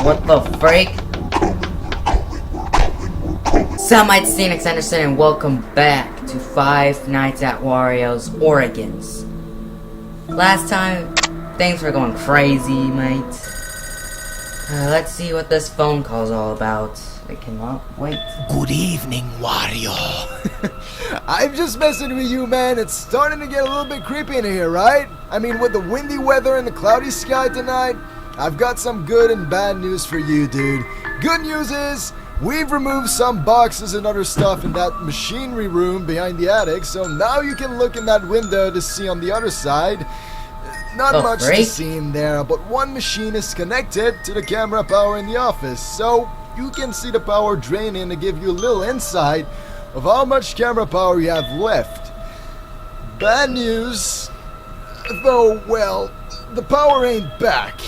What the freak? Soundbite Phoenix Anderson, and welcome back to Five Nights at Wario's Oregons. Last time, things were going crazy, mate. Let's see what this phone call's all about. It came up. Wait. Good evening, Wario. I'm just messing with you, man. It's starting to get a little bit creepy in here, right? I mean, with the windy weather and the cloudy sky tonight, I've got some good and bad news for you, dude. Good news is, we've removed some boxes and other stuff in that machinery room behind the attic, so now you can look in that window to see on the other side. Not much to see in there, but one machine is connected to the camera power in the office, so you can see the power draining to give you a little insight of how much camera power you have left. Bad news, though, well, the power ain't back.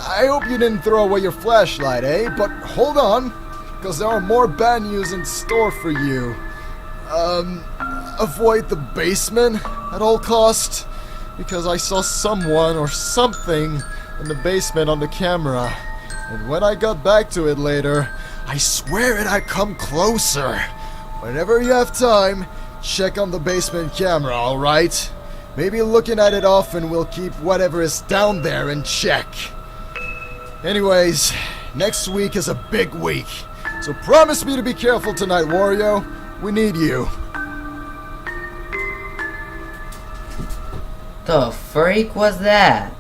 I hope you didn't throw away your flashlight, eh? But hold on, because there are more bad news in store for you. Avoid the basement at all costs, because I saw someone or something in the basement on the camera. And when I got back to it later, I swear it had come closer. Whenever you have time, check on the basement camera, alright? Maybe looking at it often will keep whatever is down there in check. Anyways, next week is a big week. So promise me to be careful tonight, Wario. We need you. The freak was that?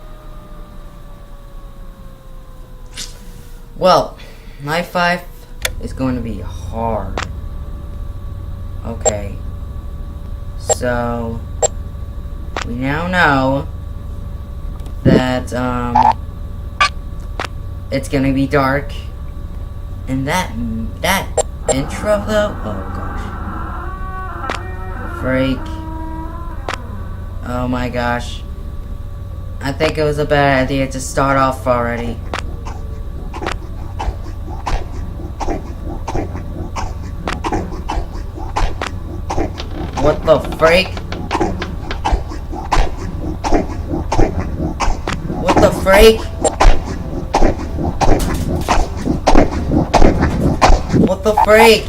Well, night 5 is going to be hard. Okay. So, we now know that, it's gonna be dark. And that intro though? Oh gosh. Freak. Oh my gosh. I think it was a bad idea to start off already. What the freak? What the freak? What the freak?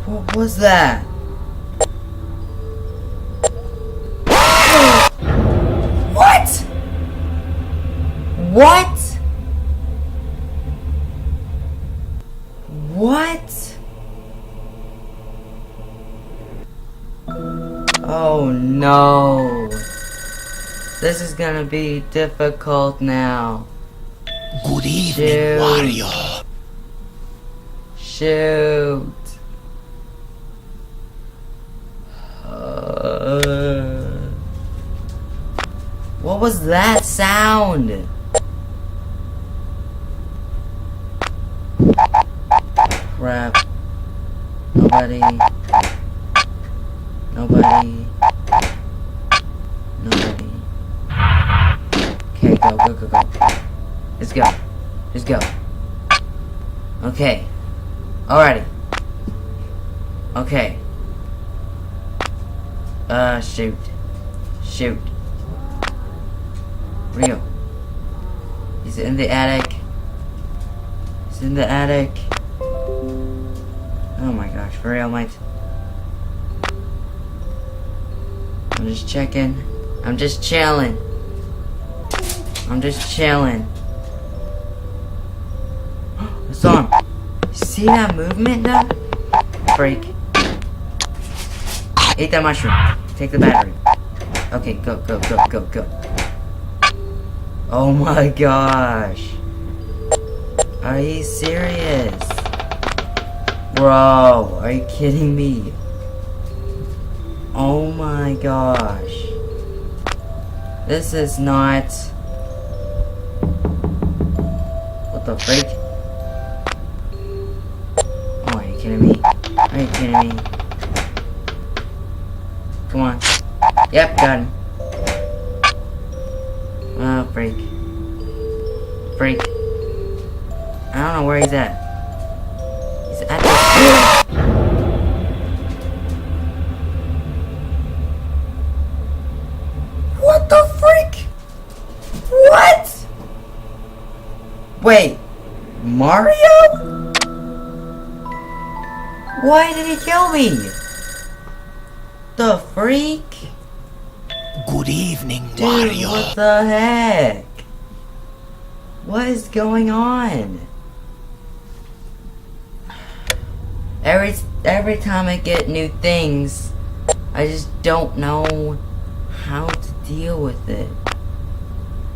What was that? What? What? What? Oh no. This is gonna be difficult now. Good evening, Wario. Shoot. What was that sound? Crap. Nobody. Okay, go. Let's go. Okay. Alrighty. Okay. Shoot. Rio. He's in the attic. Oh my gosh, for real, mate. I'm just checking. I'm just chilling. It's on. See that movement now? Freak. Eat that mushroom. Take the battery. Okay, go. Oh my gosh. Are you serious? Bro, are you kidding me? Oh my gosh. This is not... What the freak? Oh, are you kidding me? Come on. Yep, got him. Oh, freak. I don't know where he's at. He's at the... What the freak? Wait, Mario? Why did he kill me? The freak? Good evening, Dude, Wario. what the heck? What is going on? Every time I get new things, I just don't know how to deal with it.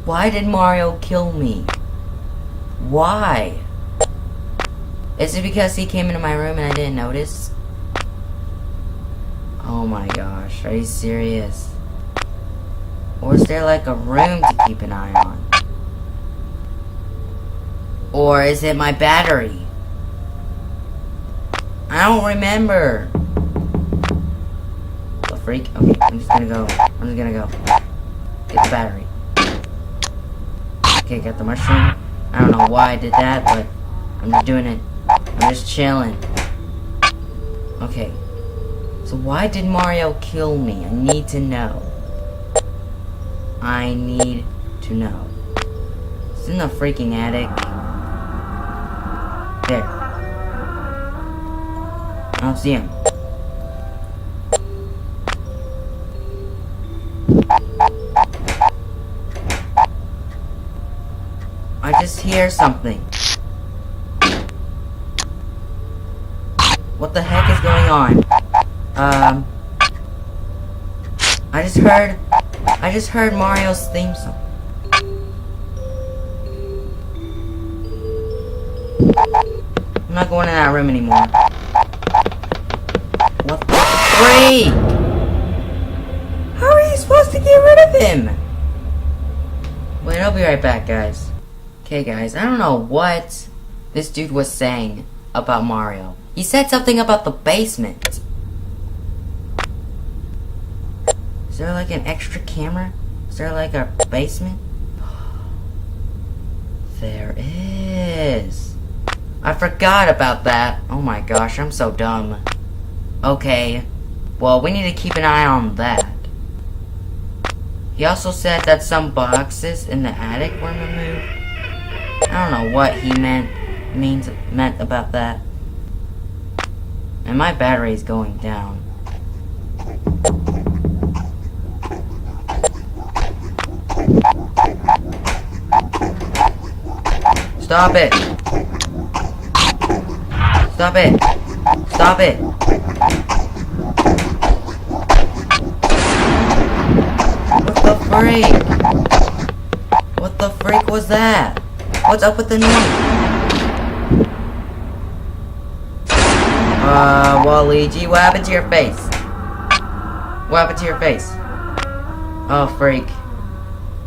Why did Mario kill me? Why? Is it because he came into my room and I didn't notice? Oh my gosh, are you serious? Or is there like a room to keep an eye on? Or is it my battery? I don't remember. The freak? Okay, I'm just gonna go. Get the battery. Okay, got the mushroom. I don't know why I did that, but I'm just doing it. I'm just chilling. Okay. So why did Mario kill me? I need to know. I need to know. It's in the freaking attic. There. I don't see him. I just hear something. What the heck is going on? I just heard Mario's theme song. I'm not going in that room anymore. What the freak? How are you supposed to get rid of him? Wait, I'll be right back, guys. Okay, guys, I don't know what this dude was saying about Mario. He said something about the basement. Is there like an extra camera? Is there like a basement? There is. I forgot about that. Oh my gosh, I'm so dumb. Okay, well, we need to keep an eye on that. He also said that some boxes in the attic were removed. I don't know what he meant about that. And my battery's going down. Stop it! Stop it! Stop it! What the freak? What the freak was that? What's up with the noise? Waluigi, what happened to your face? What happened to your face? Oh, freak.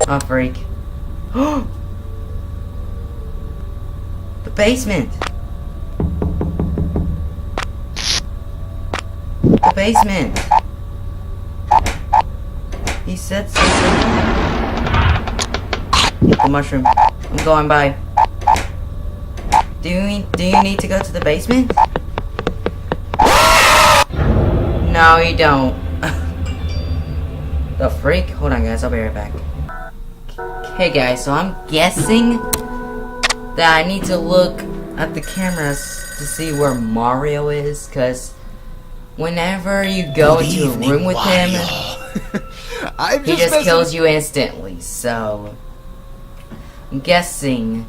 Oh, freak. The basement. The basement. He said something. Get the mushroom. I'm going by. Do you need to go to the basement? No, you don't. The freak? Hold on, guys. I'll be right back. Okay, guys. So I'm guessing that I need to look at the cameras to see where Mario is, because whenever you go into a room with him, he just kills you instantly. So I'm guessing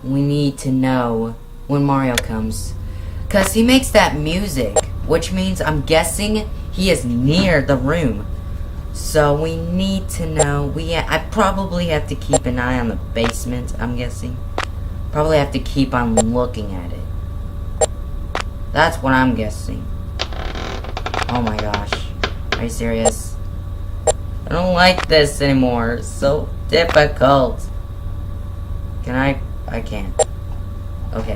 we need to know when Mario comes, because he makes that music, which means I'm guessing he is near the room. So we need to know. I probably have to keep an eye on the basement, I'm guessing. Probably have to keep on looking at it. That's what I'm guessing. Oh my gosh. Are you serious? I don't like this anymore. It's so difficult. Can I can't. Okay.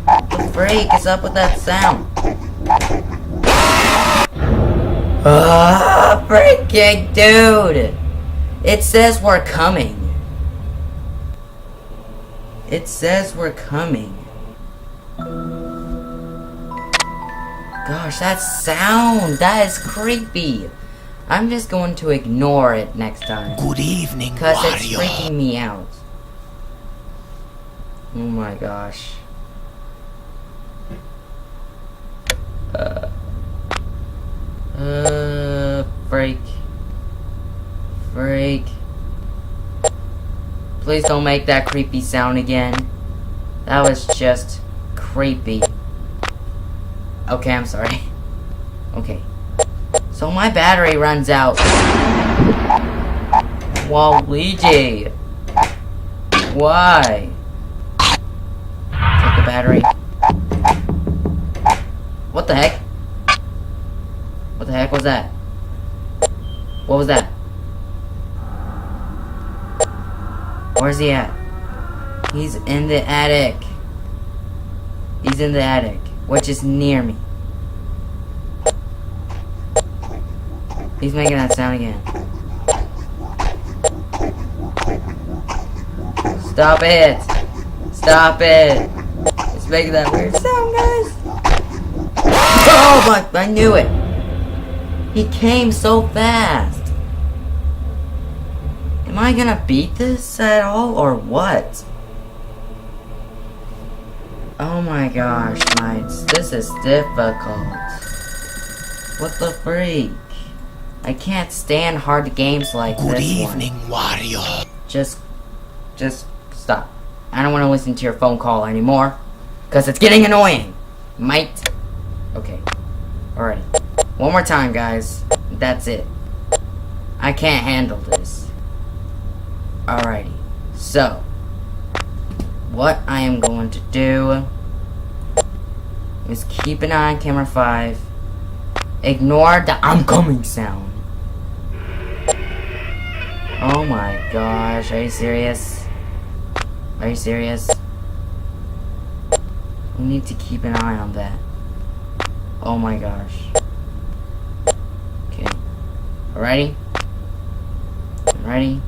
What the freak is up with that sound? Ah, freaking dude! It says we're coming. It says we're coming. Gosh, that sound! That is creepy. I'm just going to ignore it next time. Good evening, Because it's Wario. freaking me out. Oh my gosh. Freak. Freak. Please don't make that creepy sound again. That was just creepy. Okay, I'm sorry. Okay. So my battery runs out. Waluigi. Why? Take the battery. What the heck? What the heck was that? What was that? Where's he at? He's in the attic. He's in the attic, which is near me. He's making that sound again. Stop it! Stop it! It's making that weird sound, guys. Oh my! I knew it. He came so fast. Am I gonna beat this at all, or what? Oh my gosh, mates, this is difficult. What the freak? I can't stand hard games like Good this evening, one. Wario. Just stop. I don't want to listen to your phone call anymore, cause it's getting annoying, mate. Okay, alrighty. One more time, guys. That's it. I can't handle this. Alrighty, so what I am going to do is keep an eye on camera 5. Ignore the I'm coming sound. Oh my gosh, are you serious? Are you serious? We need to keep an eye on that. Oh my gosh. Okay. Alrighty? Ready?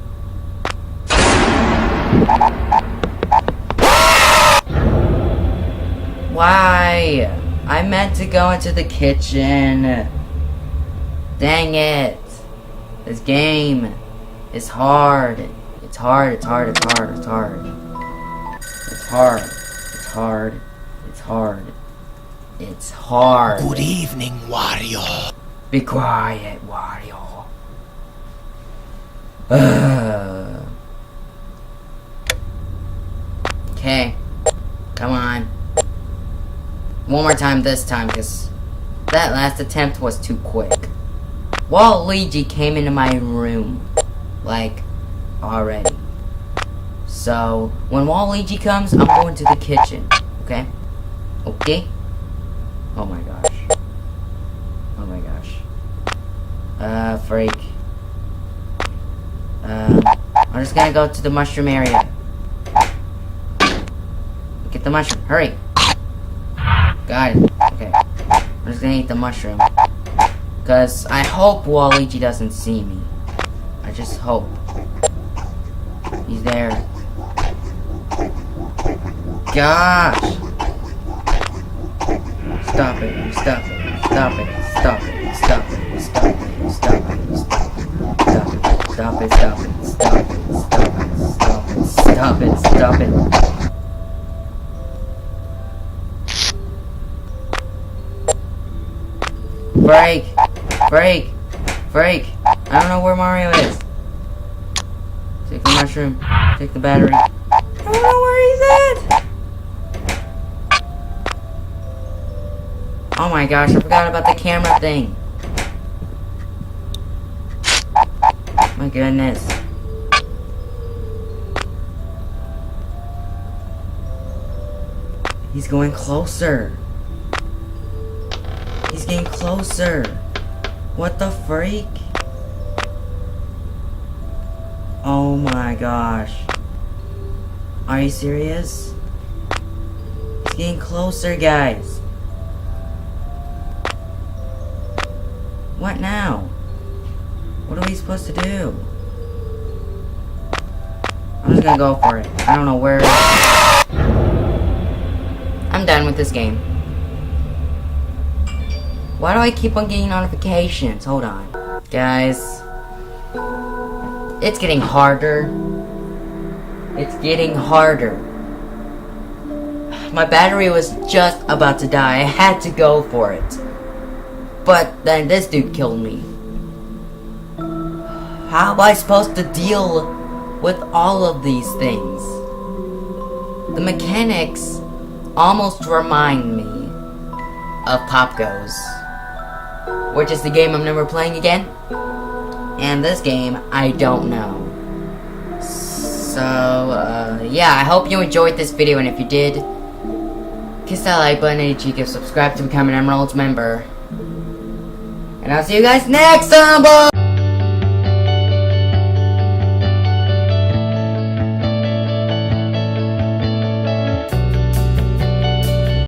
Why? I meant to go into the kitchen. Dang it. This game is hard. It's hard, it's hard, it's hard, it's hard. It's hard. It's hard. It's hard. It's hard. Good evening, Wario. Be quiet, Wario. Okay. Come on. One more time this time, because that last attempt was too quick. Waluigi came into my room. Like, already. So, when Waluigi comes, I'm going to the kitchen. Okay? Okay? Oh my gosh. Oh my gosh. Freak. I'm just gonna go to the mushroom area. Get the mushroom. Hurry. Got it. Okay. I'm just gonna eat the mushroom. Because I hope Waluigi doesn't see me. I just hope. He's there. Gosh! Stop it. Stop it. Stop it. Stop it. Stop it. Stop it. Stop it. Stop it. Stop it. Stop it. Stop it. Stop it. Stop it. Stop it. Break! Break! Break! I don't know where Mario is. Take the mushroom. Take the battery. I don't know where he's at! Oh my gosh, I forgot about the camera thing. My goodness. He's going closer. He's getting closer. What the freak? Oh my gosh. Are you serious? He's getting closer, guys. What now? What are we supposed to do? I'm just gonna go for it. I don't know where. I'm done with this game. Why do I keep on getting notifications? Hold on. Guys, it's getting harder. It's getting harder. My battery was just about to die. I had to go for it. But then this dude killed me. How am I supposed to deal with all of these things? The mechanics almost remind me of Pop Goes, which is the game I'm never playing again. And this game, I don't know. So, yeah, I hope you enjoyed this video, and if you did, kiss that like button, any cheek, subscribe to become an Emerald member. And I'll see you guys next time, boys!